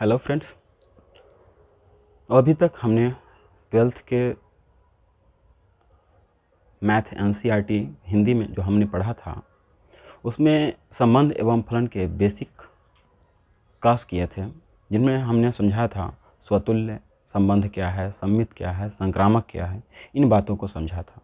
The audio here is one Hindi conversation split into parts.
हेलो फ्रेंड्स, अभी तक हमने 12th के मैथ एनसीईआरटी हिंदी में जो हमने पढ़ा था उसमें संबंध एवं फलन के बेसिक क्लास किए थे, जिनमें हमने समझाया था स्वतुल्य संबंध क्या है, सममित क्या है, संक्रामक क्या है, इन बातों को समझा था।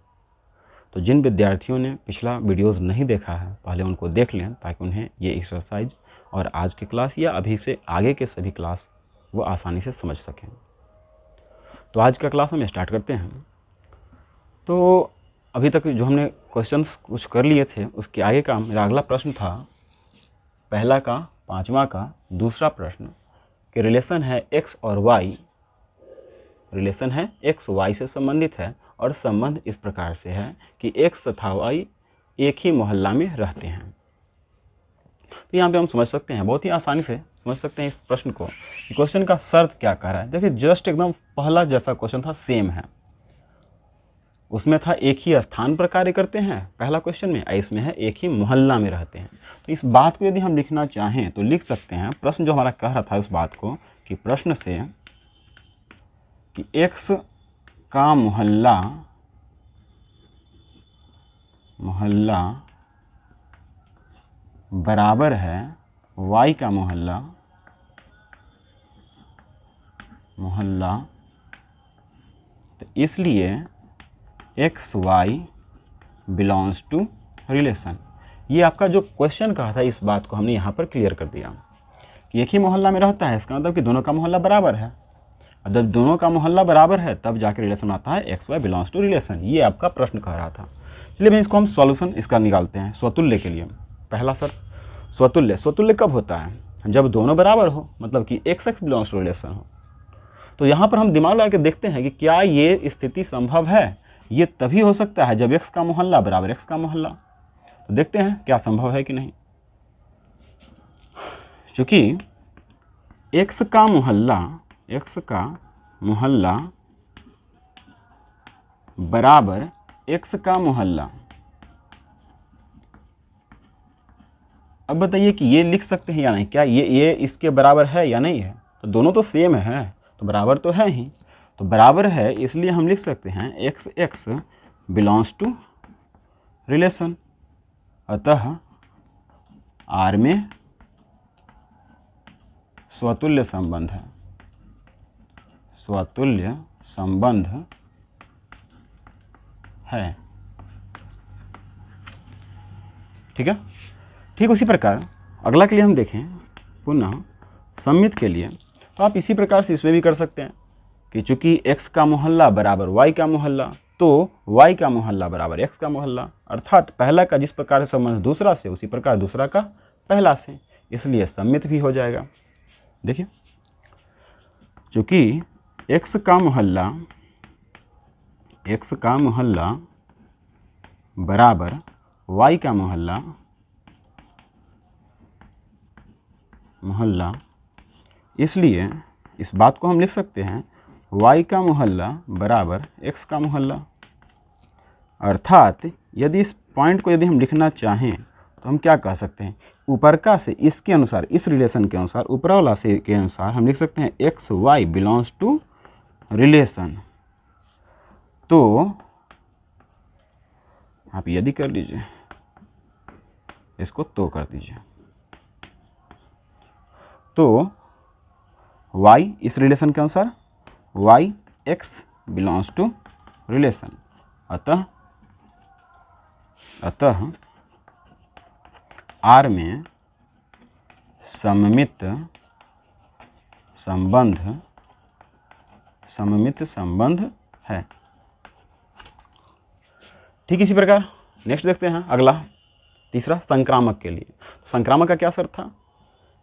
तो जिन विद्यार्थियों ने पिछला वीडियोज़ नहीं देखा है पहले उनको देख लें, ताकि उन्हें ये एक्सरसाइज और आज की क्लास या अभी से आगे के सभी क्लास वो आसानी से समझ सकें। तो आज का क्लास हम स्टार्ट करते हैं। तो अभी तक जो हमने क्वेश्चंस कुछ कर लिए थे उसके आगे का मेरा अगला प्रश्न था, पहला का पांचवा का दूसरा प्रश्न कि रिलेशन है x और y, रिलेशन है x y से संबंधित है और संबंध इस प्रकार से है कि x तथा y एक ही मोहल्ला में रहते हैं। तो यहाँ पे हम समझ सकते हैं, बहुत ही आसानी से समझ सकते हैं इस प्रश्न को। क्वेश्चन का शर्त क्या कह रहा है, देखिए जस्ट एकदम पहला जैसा क्वेश्चन था सेम है। उसमें था एक ही स्थान पर कार्य करते हैं पहला क्वेश्चन में, इसमें है एक ही मोहल्ला में रहते हैं। तो इस बात को यदि हम लिखना चाहें तो लिख सकते हैं, प्रश्न जो हमारा कह रहा था उस बात को कि प्रश्न से कि x का मोहल्ला बराबर है y का मोहल्ला तो इसलिए X Y belongs to relation. ये आपका जो क्वेश्चन कहा था इस बात को हमने यहाँ पर क्लियर कर दिया कि एक ही मोहल्ला में रहता है, इसका मतलब कि दोनों का मोहल्ला बराबर है। और जब दोनों का मोहल्ला बराबर है तब जाके रिलेशन आता है x Y belongs to relation. ये आपका प्रश्न कह रहा था। चलिए भाई इसको हम सॉल्यूशन इसका निकालते हैं स्वतुल्य के लिए। पहला सर स्वतुल्य कब होता है, जब दोनों बराबर हो, मतलब कि x x belongs to relation हो। तो यहाँ पर हम दिमाग लगा के देखते हैं कि क्या ये स्थिति संभव है। ये तभी हो सकता है जब x का मोहल्ला बराबर x का मोहल्ला। तो देखते हैं क्या संभव है कि नहीं। क्योंकि x का मोहल्ला बराबर x का मोहल्ला, अब बताइए कि ये लिख सकते हैं या नहीं, क्या ये इसके बराबर है या नहीं है। तो दोनों तो सेम है, तो बराबर तो है ही, तो बराबर है इसलिए हम लिख सकते हैं x x belongs to relation. अतः आर में स्वतुल्य संबंध है। ठीक है। ठीक उसी प्रकार अगला के लिए हम देखें पुनः सममित के लिए, तो आप इसी प्रकार से इसमें भी कर सकते हैं कि चूंकि x का मोहल्ला बराबर y का मोहल्ला तो y का मोहल्ला बराबर x का मोहल्ला, अर्थात पहला का जिस प्रकार से संबंध दूसरा से उसी प्रकार दूसरा का पहला से, इसलिए सममित भी हो जाएगा। देखिए चूंकि x का मोहल्ला बराबर y का मोहल्ला इसलिए इस बात को हम लिख सकते हैं y का मोहल्ला बराबर x का मोहल्ला। अर्थात यदि इस पॉइंट को यदि हम लिखना चाहें तो हम क्या कह सकते हैं, ऊपर का से इसके अनुसार, इस रिलेशन के अनुसार, ऊपर वाला से के अनुसार हम लिख सकते हैं x Y belongs to relation. तो आप यदि कर लीजिए, इसको तो कर दीजिए, तो y इस रिलेशन के अनुसार y x belongs to relation. अतः R में सममित संबंध है। ठीक इसी प्रकार नेक्स्ट देखते हैं अगला तीसरा संक्रामक के लिए। संक्रामक का क्या शर्त था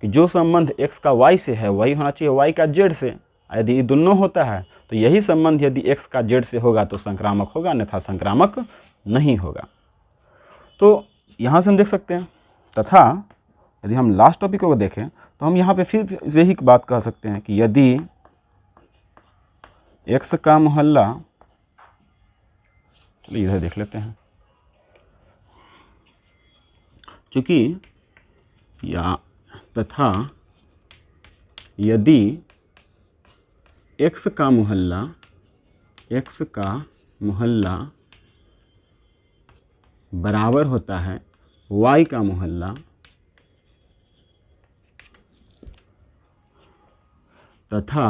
कि जो संबंध x का y से है वही होना चाहिए y का z से। यदि दोनों होता है तो यही संबंध यदि x का z से होगा तो संक्रामक होगा, अन्यथा संक्रामक नहीं होगा। तो यहाँ से हम देख सकते हैं। तथा यदि हम लास्ट टॉपिक को देखें तो हम यहाँ पे फिर यही बात कह सकते हैं कि यदि x का मोहल्ला, चलिए इधर देख लेते हैं, चूँकि या तथा यदि x का मोहल्ला बराबर होता है y का मोहल्ला तथा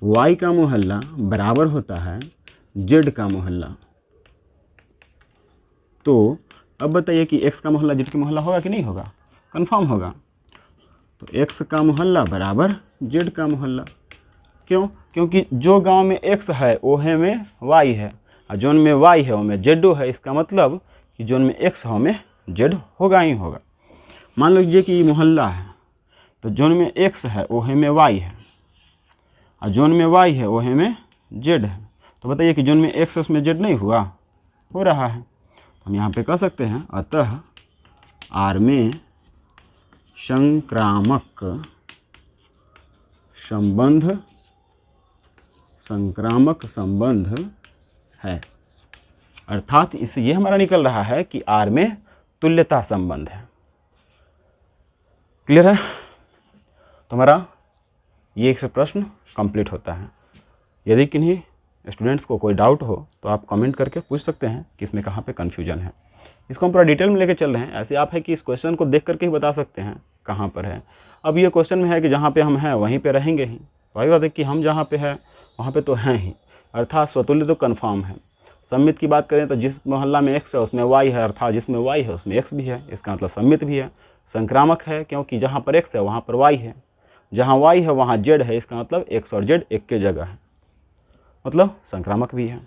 y का मोहल्ला बराबर होता है z का मोहल्ला, तो अब बताइए कि x का मोहल्ला z का मोहल्ला होगा कि नहीं होगा? कंफर्म होगा। तो x का मोहल्ला बराबर z का मोहल्ला। क्यों? क्योंकि जो गांव में x है ओहे में y है, और जोन में y है ओमे z है। इसका मतलब कि जोन में x है ओमे z होगा ही होगा। मान लीजिए कि मोहल्ला है, तो जोन में x है ओहे में y है, और जोन में y है ओहे में z है। तो बताइए कि जोन में x है उसमें z नहीं हुआ? हो रहा है। हम यहाँ पे कह सकते हैं अतः R में संक्रामक संबंध है। अर्थात इससे ये हमारा निकल रहा है कि R में तुल्यता संबंध है। क्लियर है? तो हमारा ये एक प्रश्न कंप्लीट होता है। यदि किन्हीं स्टूडेंट्स को कोई डाउट हो तो आप कमेंट करके पूछ सकते हैं कि इसमें कहाँ पे कन्फ्यूजन है। इसको हम पूरा डिटेल में लेके चल रहे हैं। ऐसे आप है कि इस क्वेश्चन को देख करके ही बता सकते हैं कहाँ पर है। अब ये क्वेश्चन में है कि जहाँ पे हम हैं वहीं पे रहेंगे ही। वही बात है कि हम जहाँ पे हैं वहाँ पे तो हैं ही, अर्थात स्वतुल्य तो कन्फर्म है। सम्मित की बात करें तो जिस मोहल्ला में x है उसमें y है, अर्थात जिसमें y है उसमें x भी है, इसका मतलब सम्मित भी है। संक्रामक है क्योंकि जहाँ पर x है वहाँ पर y है, जहाँ y है वहाँ z है, इसका मतलब x और z एक के जगह है, मतलब संक्रामक भी है।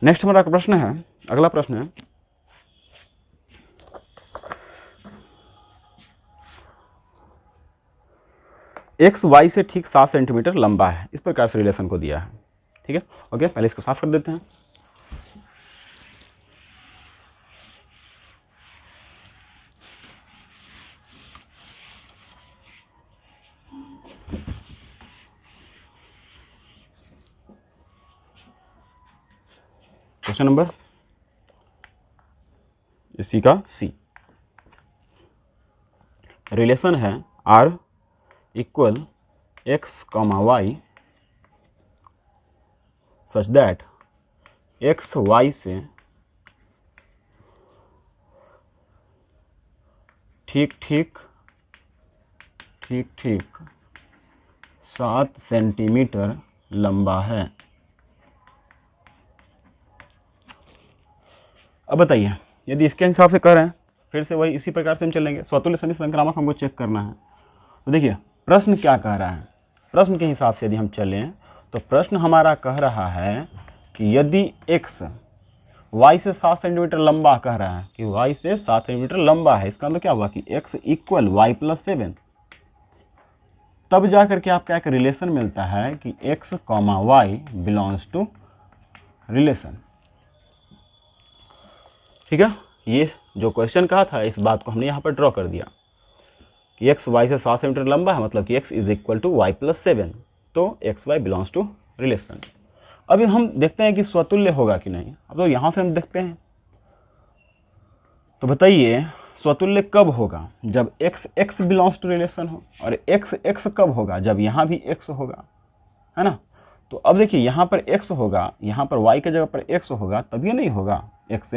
नेक्स्ट हमारा प्रश्न है, अगला प्रश्न है x y से ठीक 7 सेंटीमीटर लंबा है। इस प्रकार से रिलेशन को दिया है। ठीक है, ओके, पहले इसको साफ कर देते हैं। क्वेश्चन नंबर इसी का सी। रिलेशन है R equal x, y such that x y से ठीक 7 सेंटीमीटर लंबा है। अब बताइए, यदि इसके हिसाब से कह रहे हैं, फिर से वही इसी प्रकार से हम चलेंगे। स्वतुल्य सदिश संक्रामक हमको चेक करना है। तो देखिए प्रश्न क्या कह रहा है। प्रश्न के हिसाब से यदि हम चलें तो प्रश्न हमारा कह रहा है कि यदि x y से 7 सेंटीमीटर लंबा कह रहा है कि y से 7 सेंटीमीटर लंबा है, इसका मतलब क्या हुआ कि x इक्वल y प्लस 7, तब जा करके आपका एक रिलेशन मिलता है कि x, y belongs to relation. ठीक है, ये जो क्वेश्चन कहा था इस बात को हमने यहाँ पर ड्रॉ कर दिया कि x y से 7 सेंटीमीटर लंबा है, मतलब कि x is equal to y plus 7, तो x y belongs to relation. अभी हम देखते हैं कि स्वतुल्य होगा कि नहीं। अब तो यहाँ से हम देखते हैं, तो बताइए स्वतुल्य कब होगा? जब x बिलोंग्स टू रिलेशन हो, और x कब होगा? जब यहाँ भी x होगा, है ना। तो अब देखिए यहाँ पर x होगा, यहाँ पर y के जगह पर x होगा, तब ये नहीं होगा x।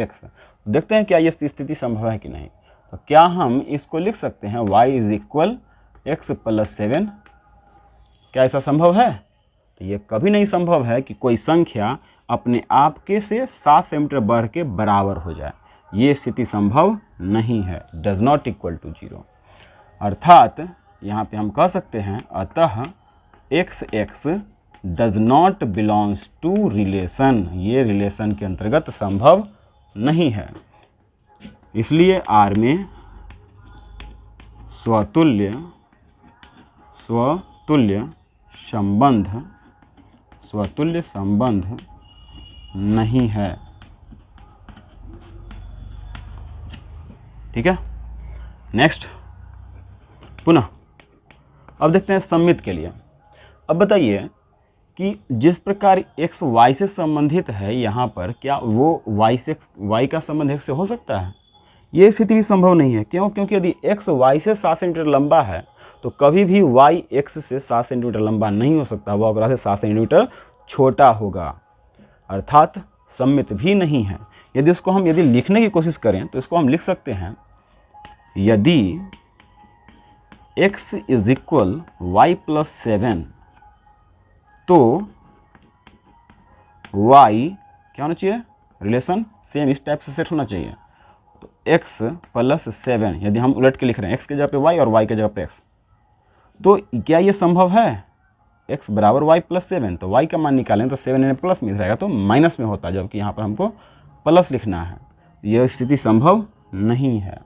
देखते हैं क्या ये स्थिति संभव है कि नहीं। तो क्या हम इसको लिख सकते हैं y is equal x plus 7? क्या ऐसा संभव है? तो ये कभी नहीं संभव है कि कोई संख्या अपने आप के से 7 सेंटीमीटर बढ़ के बराबर हो जाए। ये स्थिति संभव नहीं है, डज नॉट इक्वल टू 0। अर्थात यहाँ पे हम कह सकते हैं अतः x does not belongs to relation, ये रिलेशन के अंतर्गत संभव नहीं है। इसलिए R में स्वतुल्य संबंध नहीं है। ठीक है, नेक्स्ट पुनः अब देखते हैं सम्मित के लिए। अब बताइए कि जिस प्रकार x y से संबंधित है यहाँ पर, क्या वो y का संबंध x से हो सकता है? ये स्थिति भी संभव नहीं है। क्यों? क्योंकि यदि x y से 7 सेंटीमीटर लंबा है तो कभी भी y x से 7 सेंटीमीटर लंबा नहीं हो सकता, वह अग्र से 7 सेंटीमीटर छोटा होगा, अर्थात सममित भी नहीं है। यदि इसको हम लिखने की कोशिश करें तो इसको हम लिख सकते हैं, यदि x is equal y plus 7 तो y क्या होना चाहिए, रिलेशन सेम इस टाइप से सेट होना चाहिए। तो x प्लस 7, यदि हम उलट के लिख रहे हैं x के जगह पे y और y के जगह पे x, तो क्या ये संभव है? x बराबर y प्लस 7, तो y का मान निकालें तो 7 में प्लस में रहेगा तो माइनस में होता है, जबकि यहाँ पर हमको प्लस लिखना है। यह स्थिति संभव नहीं है,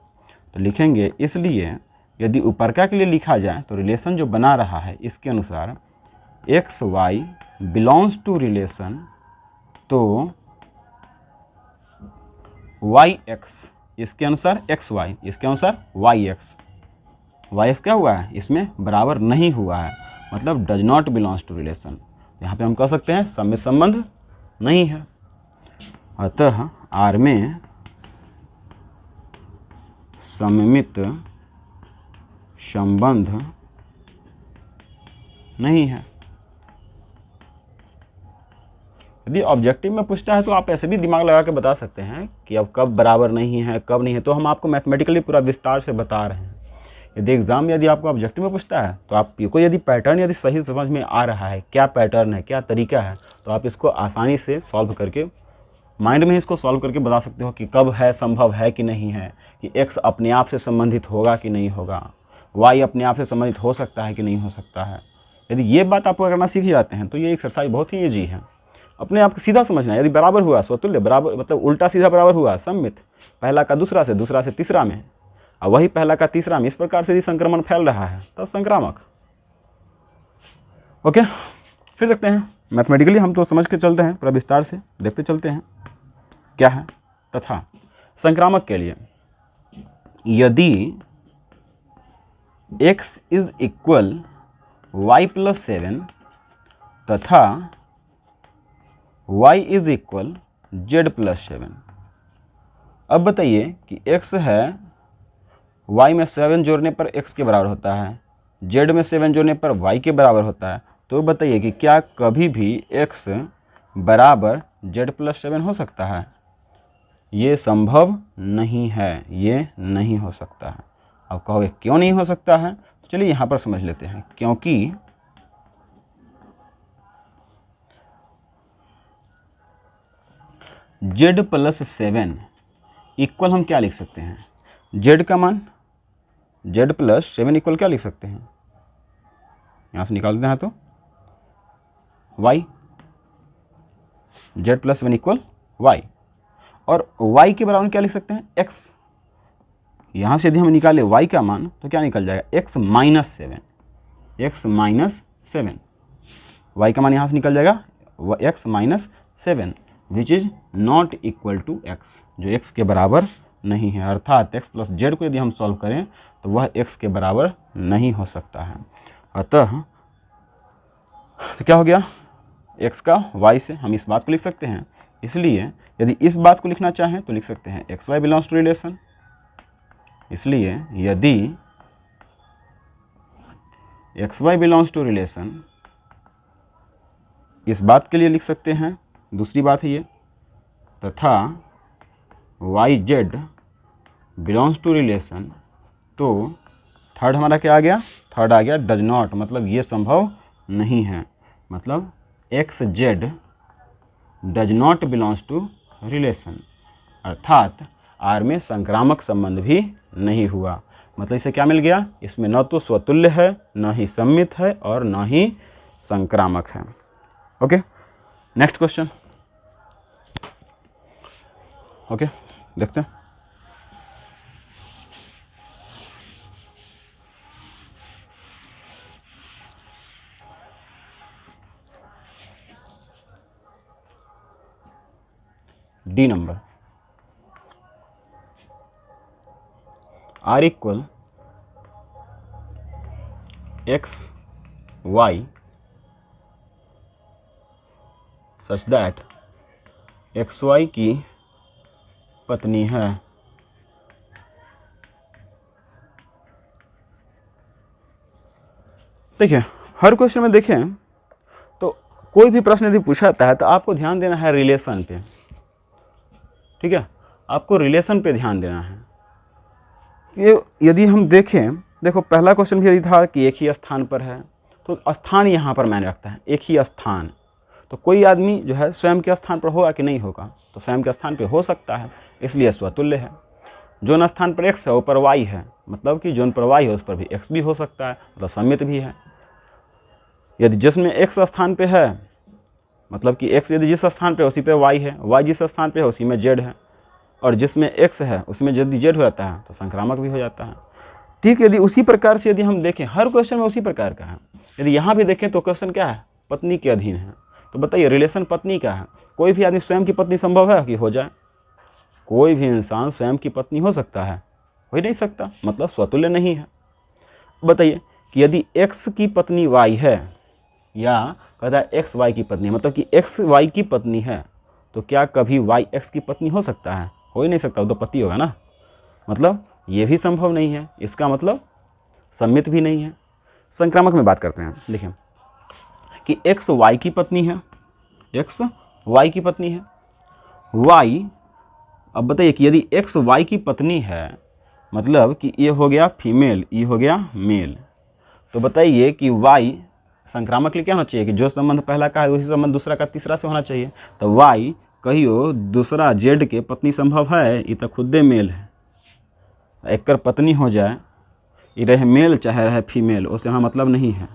तो लिखेंगे इसलिए यदि ऊपरका के लिए लिखा जाए तो रिलेशन जो बना रहा है इसके अनुसार x Y belongs to relation, तो वाई एक्स इसके अनुसार एक्स वाई, इसके अनुसार वाई एक्स क्या हुआ है, इसमें बराबर नहीं हुआ है, मतलब does not belongs to relation. यहाँ पे हम कह सकते हैं सममित संबंध नहीं है। अतः आर में सममित संबंध नहीं है। यदि ऑब्जेक्टिव में पूछता है तो आप ऐसे भी दिमाग लगा के बता सकते हैं कि अब कब बराबर नहीं है, कब नहीं है, तो हम आपको मैथमेटिकली पूरा विस्तार से बता रहे हैं। यदि आपको ऑब्जेक्टिव में पूछता है तो आपको यदि पैटर्न सही समझ में आ रहा है, क्या पैटर्न है, क्या तरीका है, तो आप इसको आसानी से सॉल्व करके माइंड में इसको सॉल्व करके बता सकते हो कि कब है, संभव है कि नहीं है, कि x अपने आप से संबंधित होगा कि नहीं होगा, y अपने आप से संबंधित हो सकता है कि नहीं हो सकता है। यदि ये बात आपको करना सीख जाते हैं तो ये एक्सरसाइज बहुत ही ईजी है। अपने आप को सीधा समझना है, यदि बराबर हुआ स्वतुल्य, बराबर मतलब उल्टा सीधा बराबर हुआ सममित, पहला का दूसरा से तीसरा में, और वही पहला का तीसरा में, इस प्रकार से यदि संक्रमण फैल रहा है तब संक्रामक। ओके, फिर देखते हैं मैथमेटिकली, हम तो समझ के चलते हैं, पूरा विस्तार से देखते चलते हैं क्या है। तथा संक्रामक के लिए यदि x is equal y plus 7 तथा y is equal z plus 7। अब बताइए कि x है, y में 7 जोड़ने पर x के बराबर होता है, z में 7 जोड़ने पर y के बराबर होता है, तो बताइए कि क्या कभी भी x बराबर z प्लस 7 हो सकता है? ये संभव नहीं है, ये नहीं हो सकता है। अब कहोगे क्यों नहीं हो सकता है, तो चलिए यहाँ पर समझ लेते हैं। क्योंकि z प्लस 7 इक्वल हम क्या लिख सकते हैं, z का मान, z प्लस 7 इक्वल क्या लिख सकते हैं, यहाँ से निकालते हैं तो y, z plus 7 equal y, और y के बराबर क्या लिख सकते हैं, x। यहाँ से यदि हम निकाले y का मान तो क्या निकल जाएगा, x minus 7, x minus 7, y का मान यहाँ से निकल जाएगा x minus 7, which is not equal to x, जो x के बराबर नहीं है। अर्थात x प्लस जेड को यदि हम सॉल्व करें तो वह x के बराबर नहीं हो सकता है। अतः तो क्या हो गया, x का y से हम इस बात को लिख सकते हैं। इसलिए यदि इस बात को लिखना चाहें तो लिख सकते हैं x Y belongs to relation. इसलिए यदि x Y belongs to relation, इस बात के लिए लिख सकते हैं, दूसरी बात है ये, तथा y z belongs to relation, तो थर्ड हमारा क्या आ गया, थर्ड आ गया डज नॉट, मतलब ये संभव नहीं है, मतलब x z does not belongs to relation, अर्थात आर में संक्रामक संबंध भी नहीं हुआ। मतलब इसे क्या मिल गया, इसमें न तो स्वतुल्य है, न ही सममित है, और न ही संक्रामक है। Okay, next question. ओके, देखते हैं। D number, R equal x y such that x y की पत्नी है। देखिए हर क्वेश्चन में देखें तो कोई भी प्रश्न यदि पूछा जाता है तो आपको ध्यान देना है रिलेशन पे, ठीक है, आपको रिलेशन पे ध्यान देना है। ये यदि हम देखें, देखो पहला क्वेश्चन भी यदि था कि एक ही स्थान पर है, तो स्थान यहाँ पर मैंने रखता है एक ही स्थान, तो कोई आदमी जो है स्वयं के स्थान पर होगा कि नहीं होगा, तो स्वयं के स्थान पर हो सकता है, इसलिए स्वतुल्य है। जोन स्थान पर x है वो पर y है, मतलब कि जोन पर y है उस पर भी x भी हो सकता है, मतलब सम्मित भी है। यदि जिसमें x स्थान पे है, मतलब कि x यदि जिस स्थान पे उसी पे y है, y जिस स्थान पे है उसी में z है, और जिसमें x है उसमें यदि z हो जाता है तो संक्रामक भी हो जाता है। ठीक, यदि उसी प्रकार से यदि हम देखें, हर क्वेश्चन में उसी प्रकार का है। यदि यहाँ भी देखें तो क्वेश्चन क्या है, पत्नी के अधीन है, तो बताइए रिलेशन पत्नी का है। कोई भी आदमी स्वयं की पत्नी संभव है कि हो जाए? कोई भी इंसान स्वयं की पत्नी हो सकता है? हो ही नहीं सकता, मतलब स्वतुल्य नहीं है। बताइए कि यदि x की पत्नी y है, या कहता है x y की पत्नी, मतलब कि x y की पत्नी है, तो क्या कभी y x की पत्नी हो सकता है? हो ही नहीं सकता, वो तो पति होगा ना, मतलब ये भी संभव नहीं है, इसका मतलब सम्मित भी नहीं है। संक्रामक में बात करते हैं, देखिए कि x y की पत्नी है, x y की पत्नी है, y, अब बताइए कि यदि x y की पत्नी है, मतलब कि ये हो गया फीमेल, ये हो गया मेल, तो बताइए कि y संक्रामक के लिए क्या होना चाहिए कि जो संबंध पहला का है वही संबंध दूसरा का तीसरा से होना चाहिए। तो y कहियो दूसरा z के पत्नी संभव है? ये तो खुदे मेल है, एक पत्नी हो जाए, ये रहे मेल चाहे रहे फीमेल, उससे हमें मतलब नहीं है।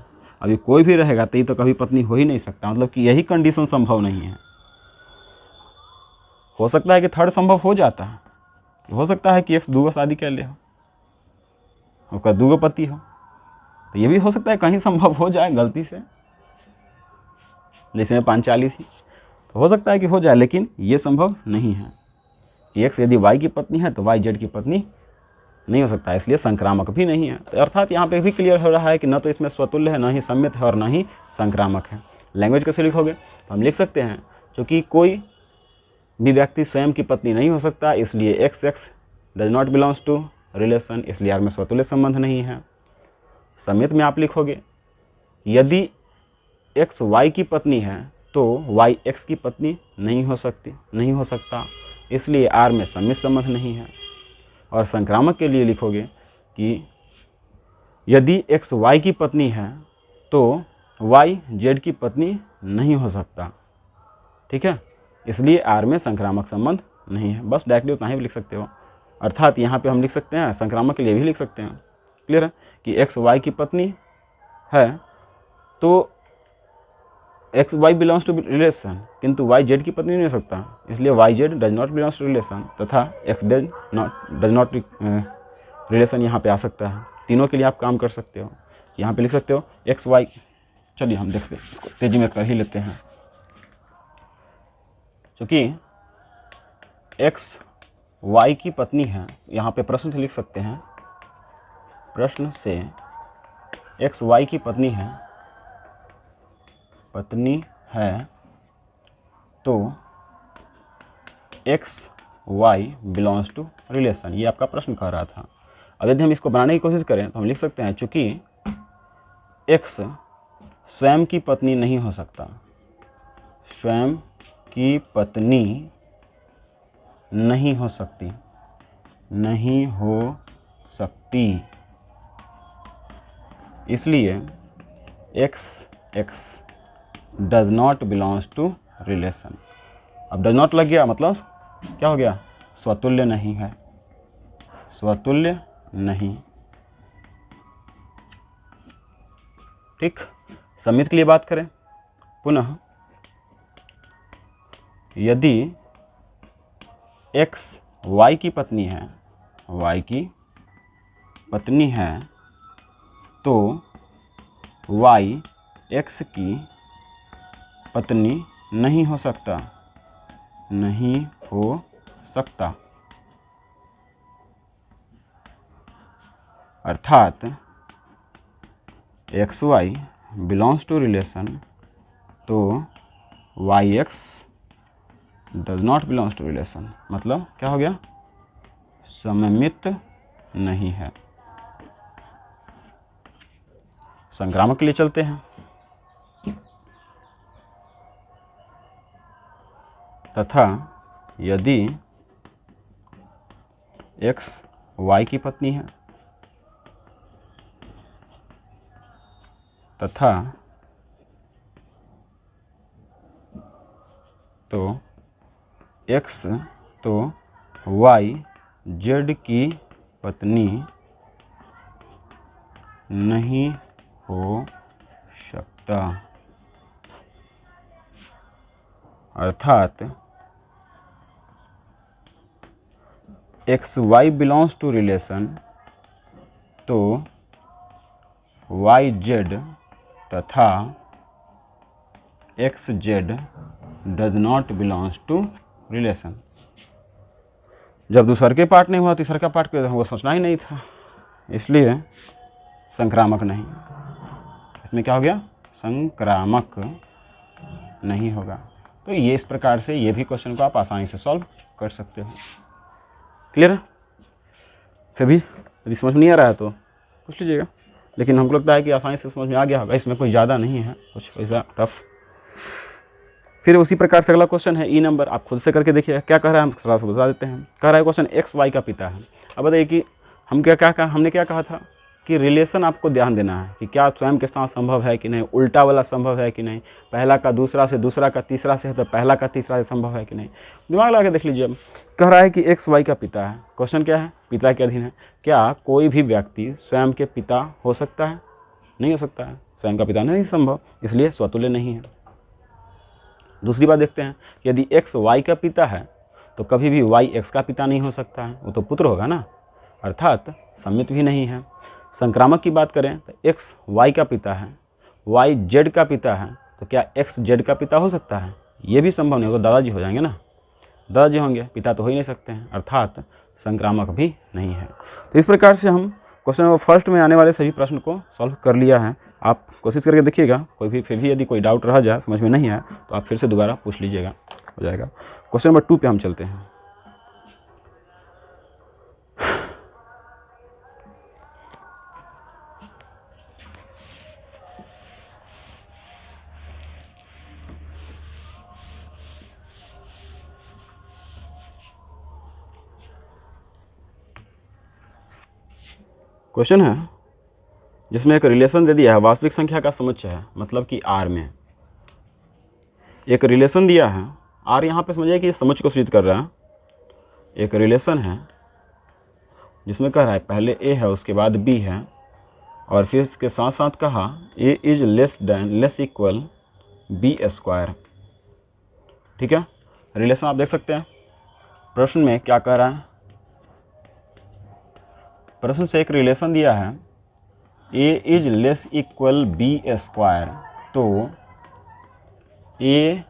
अभी कोई भी रहेगा तो ये तो कभी पत्नी हो ही नहीं सकता, मतलब कि यही कंडीशन संभव नहीं है। हो सकता है कि थर्ड संभव हो जाता है, हो सकता है कि एक दूगो शादी कर ले हो, उसका दूगो पति हो, तो ये भी हो सकता है कहीं संभव हो जाए गलती से, जैसे में पांचाली थी, तो हो सकता है कि हो जाए, लेकिन ये संभव नहीं है कि x यदि y की पत्नी है तो y z की पत्नी नहीं हो सकता है, इसलिए संक्रामक भी नहीं है। तो अर्थात यहाँ पे भी क्लियर हो रहा है कि न तो इसमें स्वतुल्य है, न ही सम्मित है, और न ही संक्रामक है। लैंग्वेज कैसे लिखोगे, तो हम लिख सकते हैं क्योंकि कोई भी व्यक्ति स्वयं की पत्नी नहीं हो सकता, इसलिए x does not belongs to relation, इसलिए आर में स्वतुल्य संबंध नहीं है। सम्मित में आप लिखोगे यदि x y की पत्नी है तो y x की पत्नी नहीं हो सकती, नहीं हो सकता, इसलिए आर में सम्मित संबंध नहीं है। और संक्रामक के लिए लिखोगे कि यदि x y की पत्नी है तो y z की पत्नी नहीं हो सकता, ठीक है, इसलिए आर में संक्रामक संबंध नहीं है। बस डायरेक्टली उतना ही भी लिख सकते हो, अर्थात यहाँ पे हम लिख सकते हैं संक्रामक के लिए भी लिख सकते हैं। क्लियर है कि x y की पत्नी है तो x Y belongs to relation, किंतु वाई जेड की पत्नी नहीं हो सकता, इसलिए y z does not belongs to relation, तथा एक्स डज नॉट रिलेशन यहाँ पे आ सकता है। तीनों के लिए आप काम कर सकते हो, यहाँ पे लिख सकते हो एक्स वाई। चलिए हम देखते हैं, इसको तेजी में कर ही लेते हैं। क्योंकि एक्स वाई की पत्नी है, यहाँ पे प्रश्न से लिख सकते हैं, प्रश्न से एक्स वाई की पत्नी है तो x Y belongs to relation, ये आपका प्रश्न कह रहा था। अब यदि हम इसको बनाने की कोशिश करें तो हम लिख सकते हैं चूँकि एक्स स्वयं की पत्नी नहीं हो सकता, स्वयं की पत्नी नहीं हो सकती, नहीं हो सकती, इसलिए x does not belongs to relation. अब डज नॉट लग गया मतलब क्या हो गया, स्वतुल्य नहीं है, स्वतुल्य नहीं। ठीक, सम्मित के लिए बात करें पुनः, यदि एक्स वाई की पत्नी है, वाई की पत्नी है तो वाई एक्स की पत्नी नहीं हो सकता, नहीं हो सकता, अर्थात x Y belongs to relation तो Y X does not belongs to relation, मतलब क्या हो गया, सम्मित नहीं है, संक्रामक के लिए चलते हैं। तथा यदि x y की पत्नी है तथा तो x तो y z की पत्नी नहीं हो सकता, अर्थात x Y belongs to relation तो वाई जेड तथा x z does not belongs to relation. जब दूसर के पार्ट नहीं हुआ तीसर का पार्ट पे हमको सोचना ही नहीं था, इसलिए संक्रामक नहीं। इसमें क्या हो गया, संक्रामक नहीं होगा। तो ये इस प्रकार से ये भी क्वेश्चन को आप आसानी से सॉल्व कर सकते हो। क्लियर है? फिर भी यदि समझ में नहीं आ रहा है तो पूछ लीजिएगा, लेकिन हमको लगता है कि आसानी से समझ में आ गया होगा, इसमें कोई ज़्यादा नहीं है कुछ ऐसा टफ। फिर उसी प्रकार से अगला क्वेश्चन है ई नंबर, आप खुद से करके देखिए क्या कह रहा है, हम थोड़ा सा बता देते हैं। कह रहा है क्वेश्चन एक्स वाई का पिता है। अब बताइए कि हम हमने क्या कहा था कि रिलेशन आपको ध्यान देना है कि क्या स्वयं के साथ संभव है कि नहीं, उल्टा वाला संभव है कि नहीं, पहला का दूसरा से, दूसरा का तीसरा से है तो पहला का तीसरा से संभव है कि नहीं। दिमाग लगा के देख लीजिए। कह रहा है कि एक्स वाई का पिता है। क्वेश्चन क्या है, पिता के अधीन है। क्या कोई भी व्यक्ति स्वयं के पिता हो सकता है? नहीं हो सकता है, स्वयं का पिता नहीं संभव, इसलिए स्वतुल्य नहीं है। दूसरी बात देखते हैं, यदि एक्स वाई का पिता है तो कभी भी वाई एक्स का पिता नहीं हो सकता है, वो तो पुत्र होगा ना, अर्थात सम्मित भी नहीं है। संक्रामक की बात करें तो एक्स वाई का पिता है, वाई जेड का पिता है, तो क्या एक्स जेड का पिता हो सकता है? ये भी संभव नहीं होगा, दादाजी हो जाएंगे ना, दादाजी होंगे, पिता तो हो ही नहीं सकते हैं, अर्थात संक्रामक भी नहीं है। तो इस प्रकार से हम क्वेश्चन नंबर फर्स्ट में आने वाले सभी प्रश्न को सॉल्व कर लिया है। आप कोशिश करके देखिएगा, कोई भी फिर भी यदि कोई डाउट रह जाए, समझ में नहीं आया तो आप फिर से दोबारा पूछ लीजिएगा, हो जाएगा। क्वेश्चन नंबर 2 पे हम चलते हैं। क्वेश्चन है जिसमें एक रिलेशन दे दिया है, वास्तविक संख्या का समुच्चय है, मतलब कि आर में एक रिलेशन दिया है। आर यहाँ पे समझिए कि ये समुच्चय को सूचित कर रहा है। एक रिलेशन है जिसमें कह रहा है पहले ए है, उसके बाद बी है, और फिर इसके साथ साथ कहा A is less equal B square. ठीक है, रिलेशन आप देख सकते हैं। प्रश्न में क्या कह रहा है, प्रश्न से एक रिलेशन दिया है A is less equal B square, तो A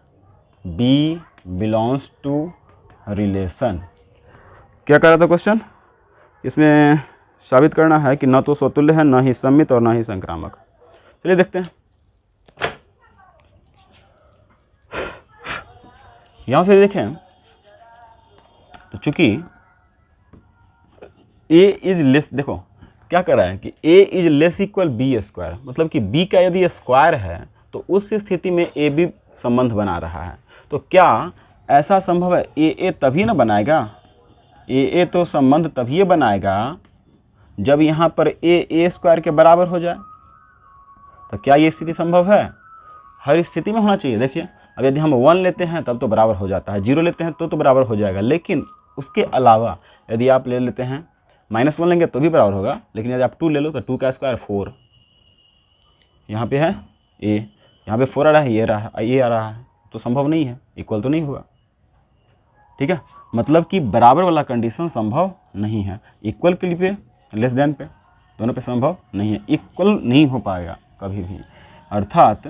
B belongs to relation. क्या कह रहा था क्वेश्चन, इसमें साबित करना है कि न तो स्वतुल्य है, न ही सम्मित और न ही संक्रामक। चलिए देखते हैं। यहां से देखें तो चूंकि ए इज लेस, देखो क्या कर रहा है कि A is less equal B square, मतलब कि बी का यदि स्क्वायर है तो उस स्थिति में ए बी संबंध बना रहा है। तो क्या ऐसा संभव है, ए तभी ना बनाएगा, ए तो संबंध तभी बनाएगा जब यहाँ पर ए स्क्वायर के बराबर हो जाए। तो क्या ये स्थिति संभव है? हर स्थिति में होना चाहिए। देखिए अब यदि हम 1 लेते हैं तब तो बराबर हो जाता है, 0 लेते हैं तो बराबर हो जाएगा, लेकिन उसके अलावा यदि आप ले लेते हैं -1 लेंगे तो भी बराबर होगा, लेकिन यदि आप 2 ले लो तो 2 का स्क्वायर 4, यहाँ पे है ए, यहाँ पे 4 आ रहा है, ये आ रहा है, तो संभव नहीं है, इक्वल तो नहीं होगा। ठीक है, मतलब कि बराबर वाला कंडीशन संभव नहीं है। इक्वल के लिए लेस देन पे, दोनों पे संभव नहीं है, इक्वल नहीं हो पाएगा कभी भी। अर्थात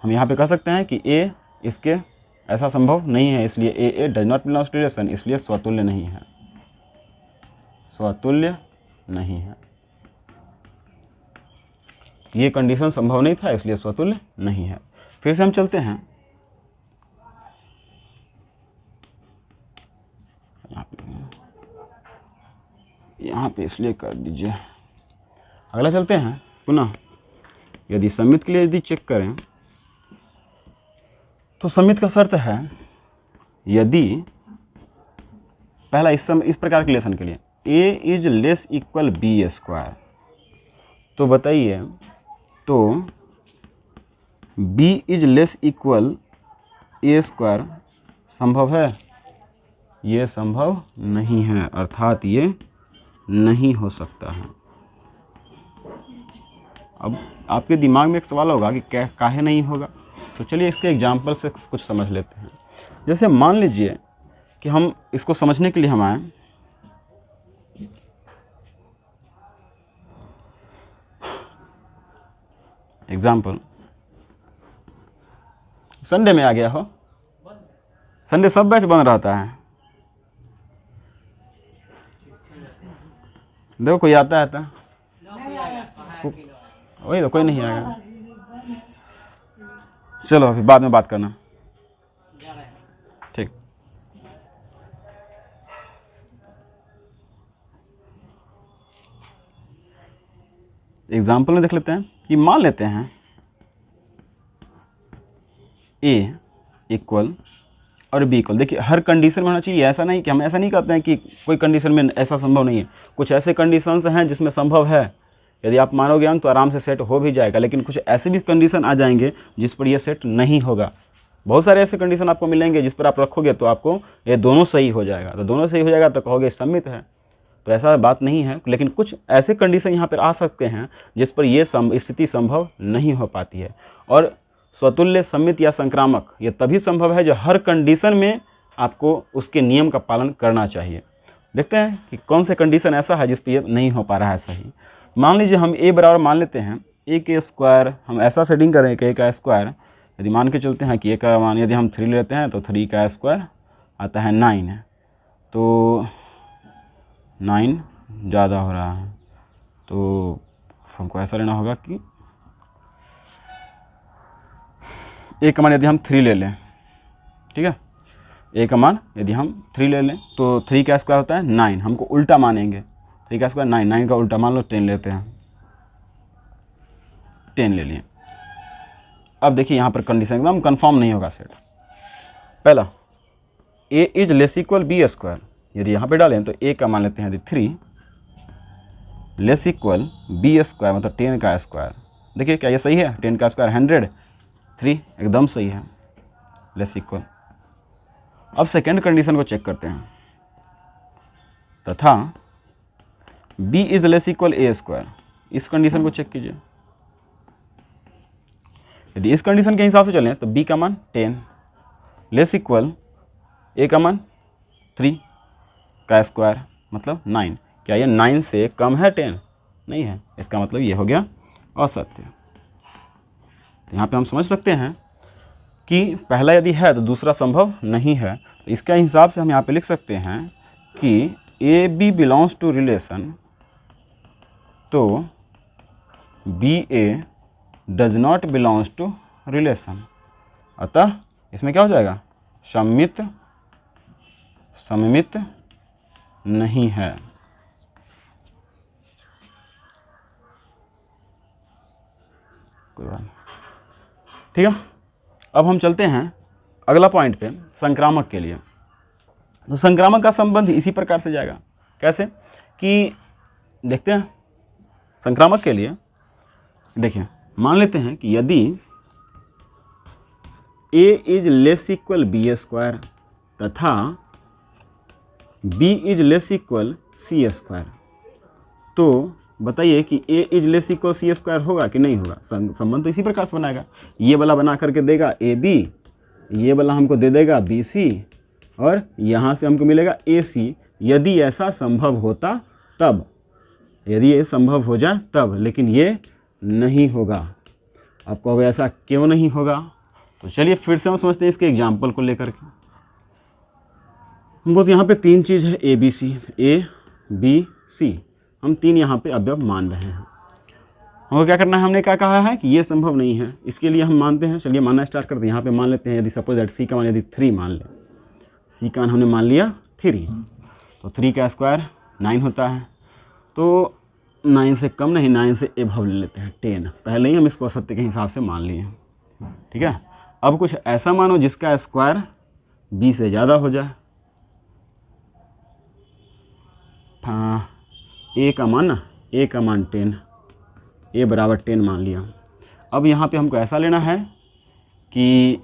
हम यहाँ पे कह सकते हैं कि ए इसके ऐसा संभव नहीं है, इसलिए A does not belongs to relation, इसलिए स्वतुल्य नहीं है, स्वतुल्य नहीं है। ये कंडीशन संभव नहीं था, इसलिए स्वतुल्य नहीं है। फिर से हम चलते हैं यहाँ पे। यहाँ पे इसलिए कर दीजिए। अगला चलते हैं पुनः, यदि सममित के लिए यदि चेक करें तो सममित का शर्त है यदि पहला इस प्रकार के रिलेशन के लिए a is less equal B square, तो बताइए तो b is less equal a square संभव है? ये संभव नहीं है, अर्थात ये नहीं हो सकता है। अब आपके दिमाग में एक सवाल होगा कि क्या काहे नहीं होगा, तो चलिए इसके एग्जाम्पल से कुछ समझ लेते हैं। जैसे मान लीजिए कि हम इसको समझने के लिए हम आए एग्जाम्पल, संडे में आ गया हो, संडे सब बैच बंद रहता है, देखो कोई आता है वही तो कोई नहीं आएगा। चलो अभी बाद में बात करना, ठीक। एग्जाम्पल में देख लेते हैं कि मान लेते हैं ए इक्वल और बी इक्वल। देखिए हर कंडीशन में होना चाहिए, ऐसा नहीं कि हम ऐसा नहीं कहते हैं कि कोई कंडीशन में ऐसा संभव नहीं है। कुछ ऐसे कंडीशंस हैं जिसमें संभव है, यदि आप मानोगे हम तो आराम से सेट हो भी जाएगा, लेकिन कुछ ऐसे भी कंडीशन आ जाएंगे जिस पर ये सेट नहीं होगा। बहुत सारे ऐसे कंडीशन आपको मिलेंगे जिस पर आप रखोगे तो आपको ये दोनों सही हो जाएगा, तो दोनों सही हो जाएगा तो कहोगे सममित है, तो ऐसा बात नहीं है। लेकिन कुछ ऐसे कंडीशन यहाँ पर आ सकते हैं जिस पर ये स्थिति संभव नहीं हो पाती है। और स्वतुल्य, सममित या संक्रामक ये तभी संभव है जो हर कंडीशन में आपको उसके नियम का पालन करना चाहिए। देखते हैं कि कौन से कंडीशन ऐसा है जिस पर ये नहीं हो पा रहा है सही। मान लीजिए हम a बराबर मान लेते हैं a के स्क्वायर, हम ऐसा सेटिंग करें कि a का स्क्वायर, यदि मान के चलते हैं कि a का मान यदि हम 3 लेते हैं तो 3 का स्क्वायर आता है 9 है, तो 9 ज़्यादा हो रहा है, तो हमको ऐसा लेना होगा कि a का मान यदि हम 3 ले लें, ठीक है, a का मान यदि हम 3 ले लें तो 3 का स्क्वायर होता है 9, हमको उल्टा मानेंगे, 3 का स्क्वायर 9, 9 का उल्टा मान लो 10 लेते हैं, 10 ले लिए। अब देखिए यहाँ पर कंडीशन एकदम कंफर्म नहीं होगा सेट। पहला a is less equal B square, यदि यहाँ पे डालें तो a का मान लेते हैं यदि 3 लेस इक्वल बी स्क्वायर मतलब 10 का स्क्वायर। देखिए क्या ये सही है? 10 का स्क्वायर 100, 3 एकदम सही है, लेस इक्वल। अब सेकेंड कंडीशन को चेक करते हैं, तथा b is less equal a square. इस कंडीशन को चेक कीजिए, यदि इस कंडीशन के हिसाब से चलें तो b का मान 10 लेस इक्वल a का मान 3 का स्क्वायर मतलब 9। क्या ये 9 से कम है 10? नहीं है, इसका मतलब ये हो गया असत्य। यहाँ पे हम समझ सकते हैं कि पहला यदि है तो दूसरा संभव नहीं है, तो इसके हिसाब से हम यहाँ पे लिख सकते हैं कि A B belongs to relation, तो B A does not belongs to relation. अतः इसमें क्या हो जाएगा? सममित नहीं है। कोई बात नहीं, ठीक है। अब हम चलते हैं अगला पॉइंट पे, संक्रामक के लिए। तो संक्रामक का संबंध इसी प्रकार से जाएगा। कैसे कि देखते हैं संक्रामक के लिए। देखिए मान लेते हैं कि यदि a is less equal B square तथा b is less equal c square, तो बताइए कि a is less equal c square होगा कि नहीं होगा? संबंध तो इसी प्रकार से बनाएगा, ये वाला बना करके देगा ए बी, ये वाला हमको दे देगा बी सी, और यहाँ से हमको मिलेगा ए सी। यदि ऐसा संभव होता तब, यदि ये संभव हो जाए तब, लेकिन ये नहीं होगा। आप कहोगे ऐसा क्यों नहीं होगा? तो चलिए फिर से हम समझते हैं इसके एग्जाम्पल को लेकर के। हमको तो यहाँ पे 3 चीज़ है A B C, A B C, हम 3 यहाँ पे अवयव मान रहे हैं। हमको क्या करना है? हमने क्या कहा है कि ये संभव नहीं है, इसके लिए हम मानते हैं। चलिए मानना स्टार्ट करते हैं। यहाँ पे मान लेते हैं, यदि सपोज दैट सी का मान यदि 3 मान लें, सी का मान हमने मान लिया 3, तो 3 का स्क्वायर 9 होता है। तो 9 से कम नहीं, 9 से एभव ले लेते हैं 10। पहले ही हम इसको असत्य के हिसाब से मान लिए, ठीक है। अब कुछ ऐसा मानो जिसका स्क्वायर b से ज़्यादा हो जाए। a का मान 10, a बराबर 10 मान लिया। अब यहाँ पे हमको ऐसा लेना है कि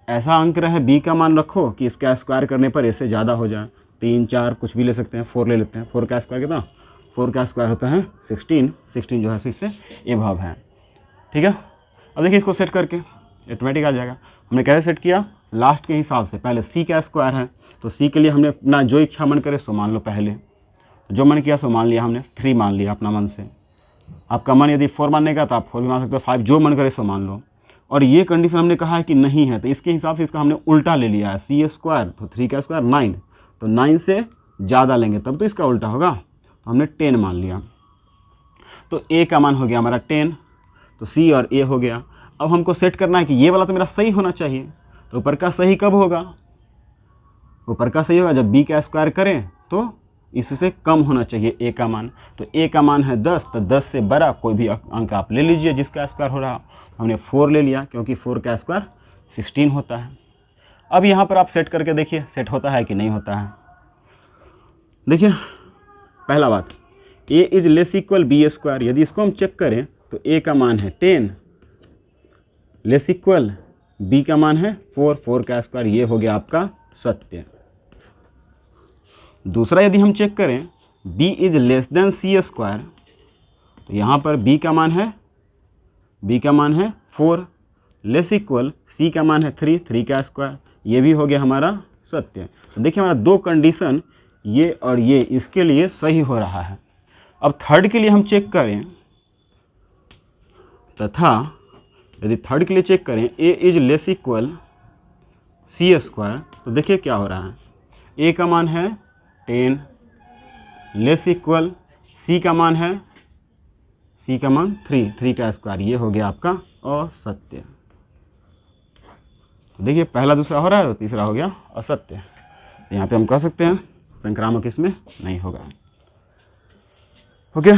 ऐसा अंक रहे b का मान रखो कि इसका स्क्वायर करने पर a से ज़्यादा हो जाए। 3, 4 कुछ भी ले सकते हैं, 4 ले लेते हैं। 4 का स्क्वायर कितना? 4 का स्क्वायर होता है 16 जो है इससे एभव है, ठीक है। अब देखिए इसको सेट करके ऑटोमेटिक आ जाएगा। हमने कैसे सेट किया? लास्ट के हिसाब से। पहले c का स्क्वायर है तो c के लिए हमने अपना जो इच्छा मन करे सो मान लो। पहले जो मन किया सो मान लिया हमने, 3 मान लिया अपना मन से। आपका मन यदि 4 मानने का तो आप 4 भी मान सकते हो, 5 जो मन करे सो मान लो। और ये कंडीशन हमने कहा है कि नहीं है, तो इसके हिसाब से इसका हमने उल्टा ले लिया है। c स्क्वायर तो 3 का स्क्वायर 9, तो 9 से ज़्यादा लेंगे तब तो इसका उल्टा होगा, तो हमने 10 मान लिया। तो a का मान हो गया हमारा 10, तो c और a हो गया। अब हमको सेट करना है कि ये वाला तो मेरा सही होना चाहिए, तो ऊपर का सही कब होगा? ऊपर का सही होगा जब b का स्क्वायर करें तो इससे कम होना चाहिए a का मान। तो a का मान है 10, तो 10 से बड़ा कोई भी अंक आप ले लीजिए जिसका स्क्वायर हो रहा। हमने 4 ले लिया क्योंकि 4 का स्क्वायर 16 होता है। अब यहाँ पर आप सेट करके देखिए सेट होता है कि नहीं होता है। देखिए पहला बात, a is less equal b square. यदि इसको हम चेक करें तो a का मान है 10 लेस इक्वल b का मान है 4 का स्क्वायर, ये हो गया आपका सत्य। दूसरा यदि हम चेक करें b is less than c square, तो यहाँ पर b का मान है 4 लेस इक्वल c का मान है 3 का स्क्वायर, ये भी हो गया हमारा सत्य। तो देखिए हमारा दो कंडीशन ये और ये इसके लिए सही हो रहा है। अब थर्ड के लिए हम चेक करें तथा यदि थर्ड के लिए चेक करें a is less equal c square, तो देखिए क्या हो रहा है। a का मान है 10 लेस इक्वल c का मान 3 का स्क्वायर, ये हो गया आपका असत्य। देखिए पहला दूसरा हो रहा है, तीसरा हो गया असत्य। यहाँ पे हम कह सकते हैं संक्रामक इसमें नहीं होगा। ओके।